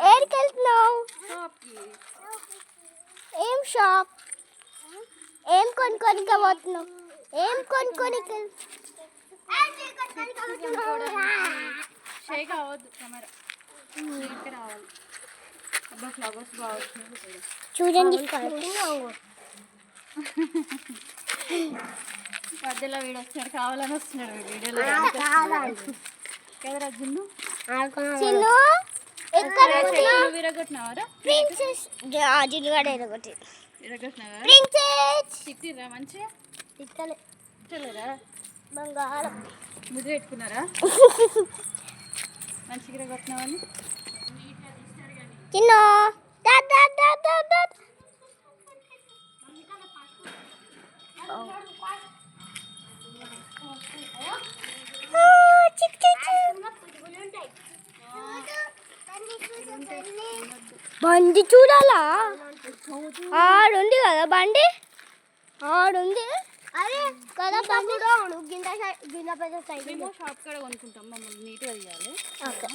ఏడికి వెళ్తున్నావు? ఏం షాప్? ఏం కొనుక్కోనికి పోతున్నావు? ఏం కొనుక్కోనికి? షేక్ అవ్వద్దు కెమెరా రావాలి. అబ్బా ఫ్లవర్స్ బాగుంటుంది చూడండి. మధ్యలో వీడు వస్తున్నాడు, కావాలని వస్తున్నాడు వీడియోలో కదరా జున్ను. చిన్ను ఎక్కడ విరగొట్టినావారా? ప్రిన్సెస్ జిన్నుగాడు ఎరగొట్టి విరగొట్టినావా? ప్రిన్సెస్ తిట్టిర్రా మంచిగా? ఇక్కలే తిట్టలేరా? బంగారం ముద్దు పెట్టుకున్నారా? మంచిగా విరగొట్టినావని చిన్ను డాడ్ డాడ్ డాడ్ డాడ్ డాడ్ చిక్ చిక్ బండి చూడాలా? ఆడుంది కదా బండి, ఆడుంది. అరే కదా బండి గింత గింత పెద్ద సైడ్ మేము షాప్ కాడ కొనుక్కుంటాం, మమ్మల్ని నీట్గా తీయాలి. ఓకే.